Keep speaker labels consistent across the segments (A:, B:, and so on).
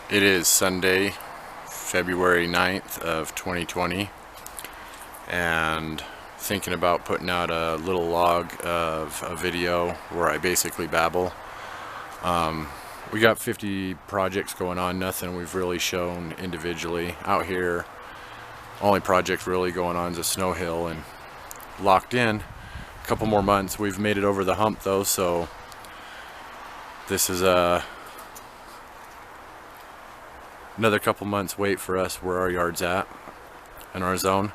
A: It is Sunday, February 9th of 2020, and thinking about putting out a little log of a video where I basically babble. We got 50 projects going on, nothing we've really shown individually. Out here, only project really going on is a snow hill, and locked in a couple more months. We've made it over the hump though, so this is another couple months wait for us where our yard's at in our zone.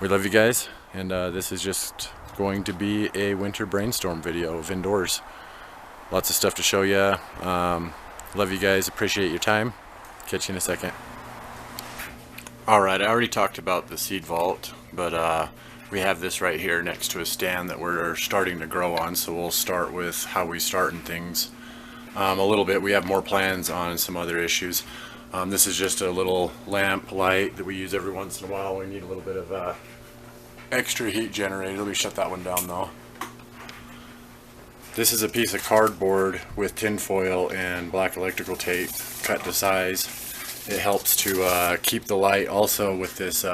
A: We love you guys, and this is just going to be a winter brainstorm video of indoors. Lots of stuff to show you. Love you guys, appreciate your time. Catch you in a second. Alright, I already talked about the seed vault, but we have this right here next to a stand that we're starting to grow on, so we'll start with how we start and things a little bit. We have more plans on some other issues. This is just a little lamp light that we use every once in a while. We need a little bit of extra heat generated. Let me shut that one down though. This is a piece of cardboard with tin foil and black electrical tape cut to size. It helps to keep the light. Also with this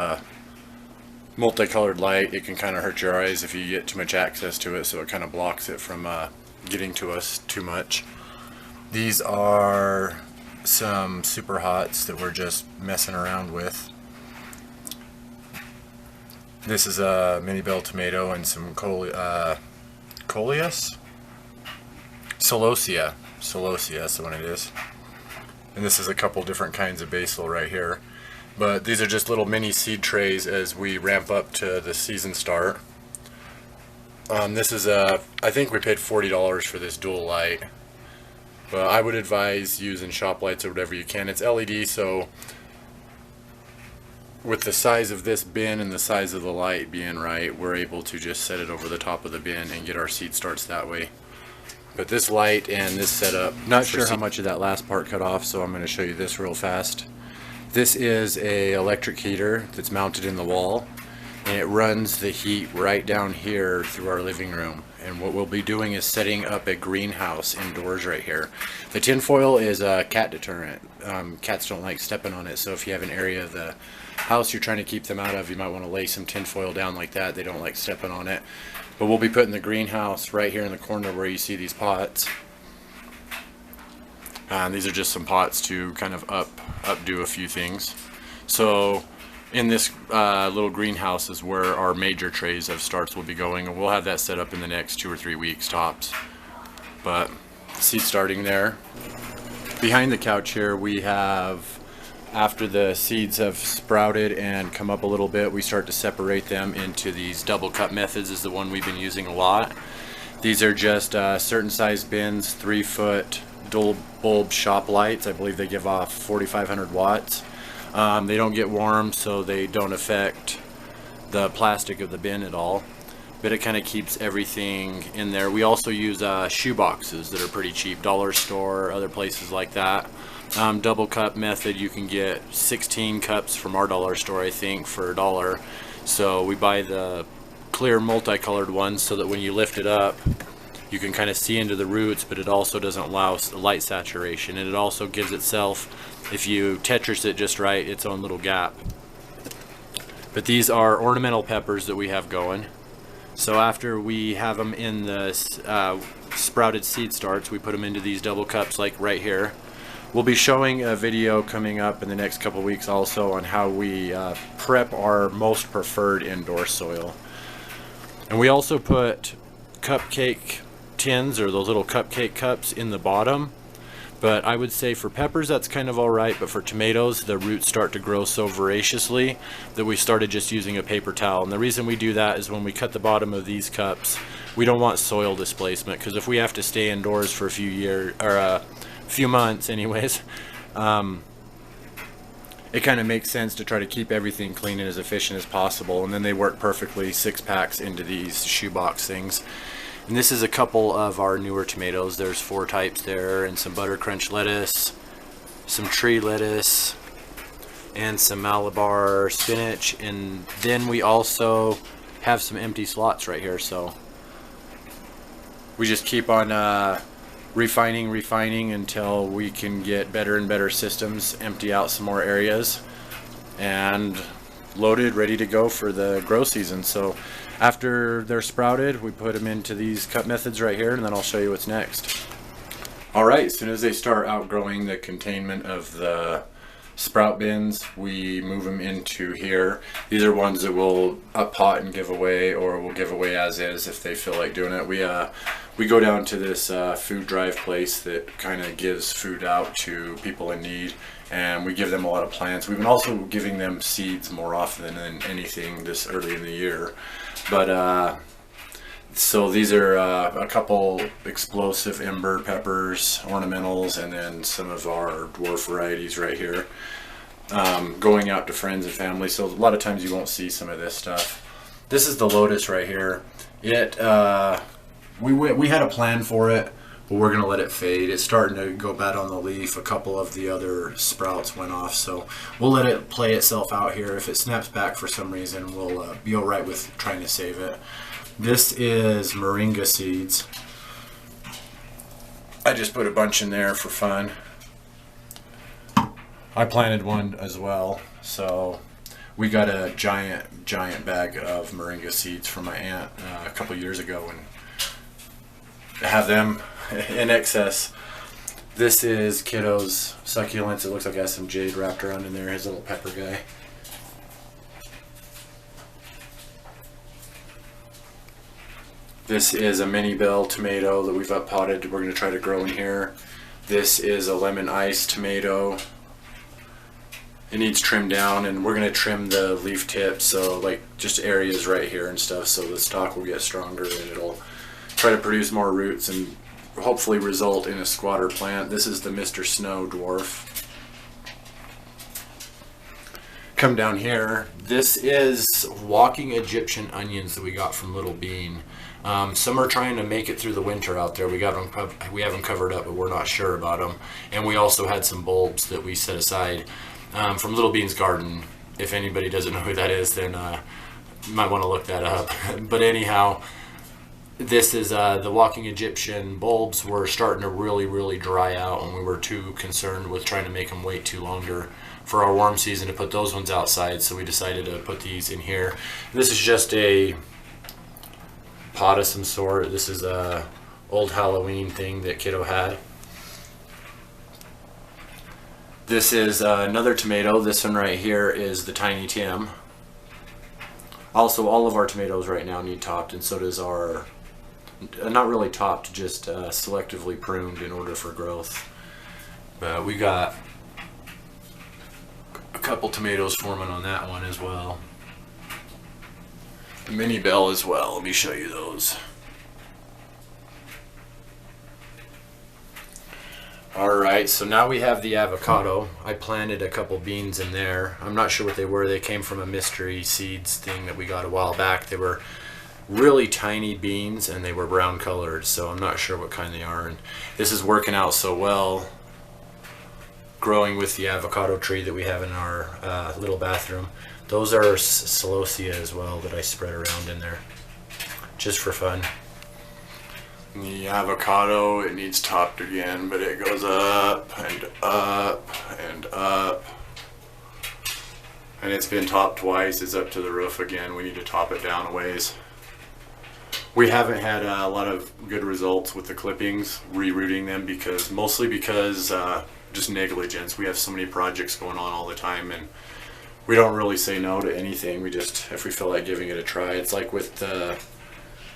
A: multicolored light, it can kind of hurt your eyes if you get too much access to it, so it kind of blocks it from getting to us too much. These are some super hots that we're just messing around with. This is a mini bell tomato and some Celosia, that's the one it is. And this is a couple different kinds of basil right here. But these are just little mini seed trays as we ramp up to the season start. This is I think we paid $40 for this dual light. But I would advise using shop lights or whatever you can. It's LED, so with the size of this bin and the size of the light being right, we're able to just set it over the top of the bin and get our seed starts that way. But this light and this setup, not sure how much of that last part cut off, so I'm going to show you this real fast. This is a electric heater that's mounted in the wall, and it runs the heat right down here through our living room. And what we'll be doing is setting up a greenhouse indoors right here. The tin foil is a cat deterrent. Cats don't like stepping on it, so if you have an area of the house you're trying to keep them out of, you might want to lay some tin foil down like that. They don't like stepping on it. But we'll be putting the greenhouse right here in the corner where you see these pots. These are just some pots to kind of updo a few things. So in this little greenhouse is where our major trays of starts will be going, and we'll have that set up in the next 2 or 3 weeks tops. But seed starting there. Behind the couch here we have, after the seeds have sprouted and come up a little bit, we start to separate them into these double cup methods, is the one we've been using a lot. These are just certain size bins, 3-foot dual bulb shop lights. I believe they give off 4,500 watts. They don't get warm, so they don't affect the plastic of the bin at all, but it kind of keeps everything in there. We also use shoe boxes that are pretty cheap, dollar store, other places like that. Double cup method, you can get 16 cups from our dollar store, I think, for $1. So we buy the clear multicolored ones so that when you lift it up you can kind of see into the roots, but it also doesn't allow light saturation, and it also gives itself, if you Tetris it just right, its own little gap. But these are ornamental peppers that we have going. So after we have them in the sprouted seed starts, we put them into these double cups like right here. We'll be showing a video coming up in the next couple weeks also on how we prep our most preferred indoor soil. And we also put cupcake tins, or those little cupcake cups, in the bottom. But I would say for peppers that's kind of alright, but for tomatoes the roots start to grow so voraciously that we started just using a paper towel. And the reason we do that is when we cut the bottom of these cups, we don't want soil displacement, because if we have to stay indoors for a few years, or a few months anyways, it kind of makes sense to try to keep everything clean and as efficient as possible. And then they work perfectly, 6 packs into these shoebox things. And this is a couple of our newer tomatoes. There's 4 types there, and some butter crunch lettuce, some tree lettuce, and some Malabar spinach. And then we also have some empty slots right here, so we just keep on refining until we can get better and better systems, empty out some more areas, and loaded, ready to go for the grow season. So after they're sprouted, we put them into these cut methods right here, and then I'll show you what's next. All right, as soon as they start outgrowing the containment of the sprout bins, we move them into here. These are ones that we'll up pot and give away, or we'll give away as is if they feel like doing it. We go down to this food drive place that kind of gives food out to people in need, and we give them a lot of plants. We've been also giving them seeds more often than anything this early in the year. But so these are a couple explosive ember peppers, ornamentals, and then some of our dwarf varieties right here. Going out to friends and family, so a lot of times you won't see some of this stuff. This is the lotus right here. We had a plan for it, but we're gonna let it fade. It's starting to go bad on the leaf. A couple of the other sprouts went off, so we'll let it play itself out here. If it snaps back for some reason, we'll be all right with trying to save it. This is moringa seeds. I just put a bunch in there for fun. I planted one as well, so we got a giant bag of moringa seeds from my aunt a couple years ago, and have them in excess. This is Kiddo's succulents. It looks like it has some jade wrapped around in there, his little pepper guy. This is a mini bell tomato that we've up potted. We're going to try to grow in here. This is a lemon ice tomato. It needs trimmed down, and we're going to trim the leaf tips, so like just areas right here and stuff, so the stalk will get stronger and it'll try to produce more roots and hopefully result in a squatter plant. This is the Mr. Snow dwarf. Come down here. This is walking Egyptian onions that we got from Little Bean. Some are trying to make it through the winter out there. We have them covered up, but we're not sure about them. And we also had some bulbs that we set aside from Little Bean's garden. If anybody doesn't know who that is, then you might want to look that up. But anyhow, this is the walking Egyptian bulbs were starting to really dry out, and we were too concerned with trying to make them wait too longer for our warm season to put those ones outside, so we decided to put these in here. This is just a pot of some sort. This is a old Halloween thing that Kiddo had. This is another tomato. This one right here is the Tiny Tim. Also, all of our tomatoes right now need topped, and so does our, not really topped, just selectively pruned in order for growth. But we got a couple tomatoes forming on that one as well. The mini bell as well. Let me show you those. Alright, so now we have the avocado. I planted a couple beans in there. I'm not sure what they were. They came from a mystery seeds thing that we got a while back. They were really tiny beans and they were brown colored, so I'm not sure what kind they are. And this is working out so well, growing with the avocado tree that we have in our little bathroom. Those are celosia as well that I spread around in there, just for fun. The avocado, it needs topped again, but it goes up and up and up. And it's been topped twice. It's up to the roof again. We need to top it down a ways. We haven't had a lot of good results with the clippings, rerooting them, mostly because just negligence. We have so many projects going on all the time, and we don't really say no to anything. We just, if we feel like giving it a try. It's like with the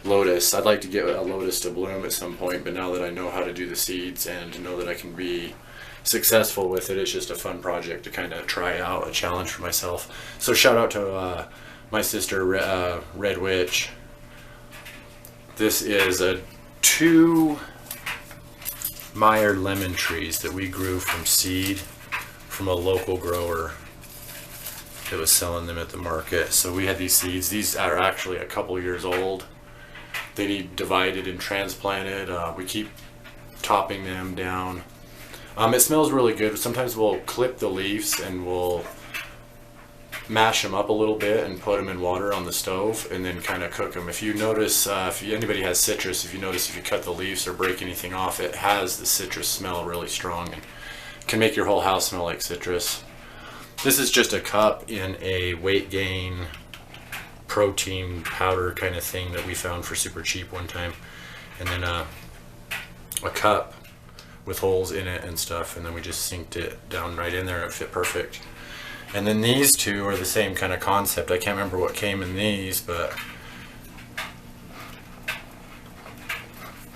A: lotus. I'd like to get a lotus to bloom at some point, but now that I know how to do the seeds and know that I can be successful with it, it's just a fun project to kind of try out, a challenge for myself. So shout out to my sister Red Witch. This is a 2 Meyer lemon trees that we grew from seed from a local grower that was selling them at the market. So we had these seeds. These are actually a couple years old. They need divided and transplanted. We keep topping them down. It smells really good. Sometimes we'll clip the leaves and we'll mash them up a little bit and put them in water on the stove and then kind of cook them. If you notice, anybody has citrus, if you notice if you cut the leaves or break anything off, it has the citrus smell really strong and can make your whole house smell like citrus. This is just a cup in a weight gain protein powder kind of thing that we found for super cheap one time, and then a cup with holes in it and stuff, and then we just sinked it down right in there. It fit perfect. And then these two are the same kind of concept. I can't remember what came in these, but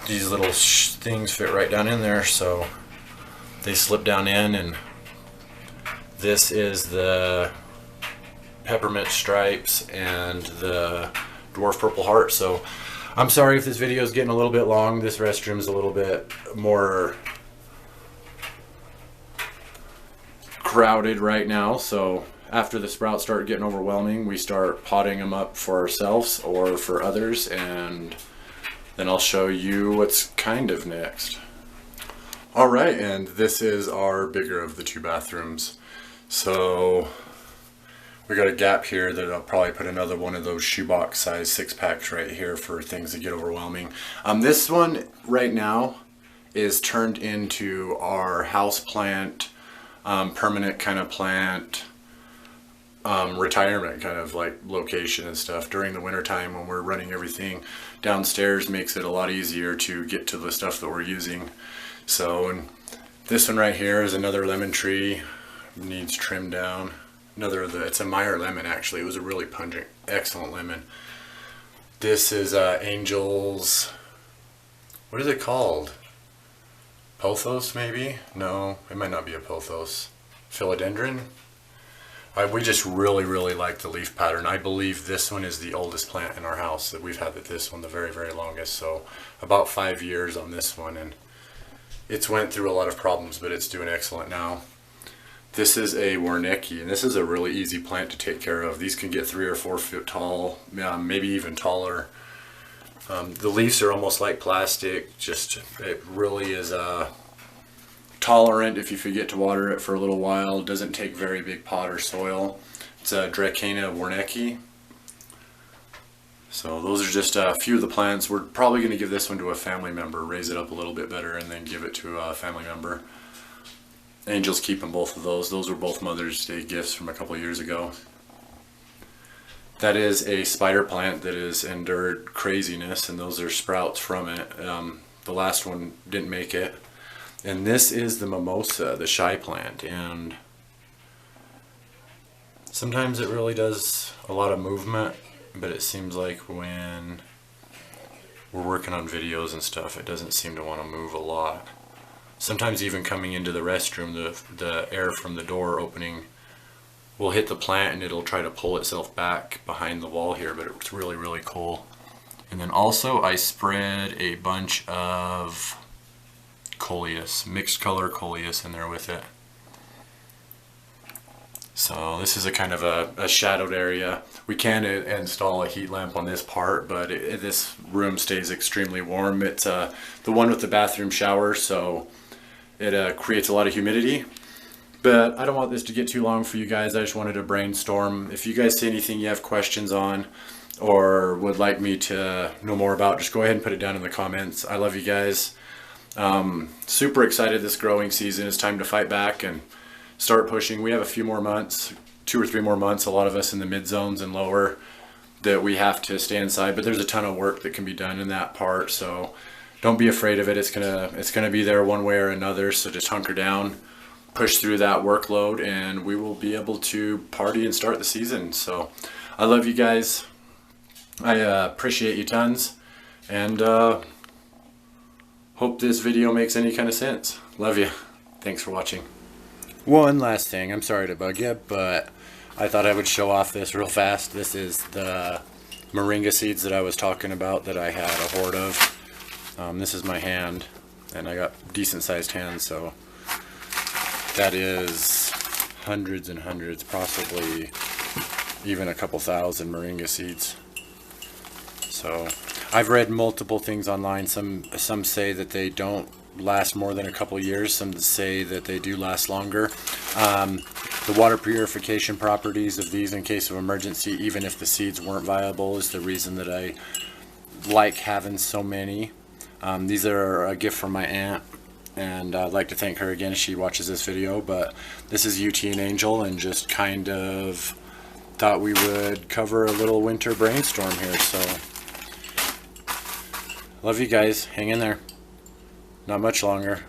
A: these little things fit right down in there, so they slip down in. And this is the peppermint stripes and the dwarf purple heart. So I'm sorry if this video is getting a little bit long. This restroom is a little bit more crowded right now, so after the sprouts start getting overwhelming, we start potting them up for ourselves or for others, and then I'll show you what's kind of next. Alright, and this is our bigger of the two bathrooms. So we got a gap here that I'll probably put another one of those shoebox size 6-packs right here for things that get overwhelming. This one right now is turned into our house plant, permanent kind of plant, retirement kind of like location and stuff. During the winter time when we're running everything downstairs, makes it a lot easier to get to the stuff that we're using. So, and this one right here is another lemon tree, needs trimmed down. It's a Meyer lemon actually. It was a really pungent, excellent lemon. This is Angel's, what is it called? Pothos maybe? No, it might not be a pothos. Philodendron? We just really like the leaf pattern. I believe this one is the oldest plant in our house. That we've had this one the very longest. So about 5 years on this one, and it's went through a lot of problems, but it's doing excellent now. This is a Warnecki, and this is a really easy plant to take care of. These can get 3 or 4 foot tall, maybe even taller. The leaves are almost like plastic. It really is tolerant if you forget to water it for a little while. It doesn't take very big pot or soil. It's a Dracaena Warnecki. So those are just a few of the plants. We're probably going to give this one to a family member, raise it up a little bit better, and then give it to a family member. Angel's keeping both of those. Those were both Mother's Day gifts from a couple years ago. That is a spider plant that has endured craziness, and those are sprouts from it. The last one didn't make it. And this is the mimosa, the shy plant, and sometimes it really does a lot of movement, but it seems like when we're working on videos and stuff, it doesn't seem to want to move a lot. Sometimes even coming into the restroom, the air from the door opening will hit the plant and it'll try to pull itself back behind the wall here, but it's really cool. And then also I spread a bunch of coleus, mixed color coleus in there with it. So this is a kind of a shadowed area. We can install a heat lamp on this part, but this room stays extremely warm. It's the one with the bathroom shower, so it creates a lot of humidity. But I don't want this to get too long for you guys. I just wanted to brainstorm. If you guys see anything you have questions on or would like me to know more about, just go ahead and put it down in the comments. I love you guys. Super excited this growing season. It's time to fight back and start pushing. We have a few more months, 2 or 3 more months, a lot of us in the mid zones and lower, that we have to stay inside, but there's a ton of work that can be done in that part, so don't be afraid of it. It's gonna be there one way or another, so just hunker down, push through that workload, and we will be able to party and start the season. So I love you guys. I appreciate you tons, and hope this video makes any kind of sense. Love you. Thanks for watching. One last thing, I'm sorry to bug you, but I thought I would show off this real fast. This is the moringa seeds that I was talking about that I had a hoard of. This is my hand, and I got decent sized hands, so that is hundreds and hundreds, possibly even a couple thousand moringa seeds. So I've read multiple things online. Some say that they don't last more than a couple years. Some say that they do last longer. The water purification properties of these in case of emergency, even if the seeds weren't viable, is the reason that I like having so many. These are a gift from my aunt, and I'd like to thank her again if she watches this video. But this is UT and Angel, and just kind of thought we would cover a little winter brainstorm here. So love you guys, hang in there, not much longer.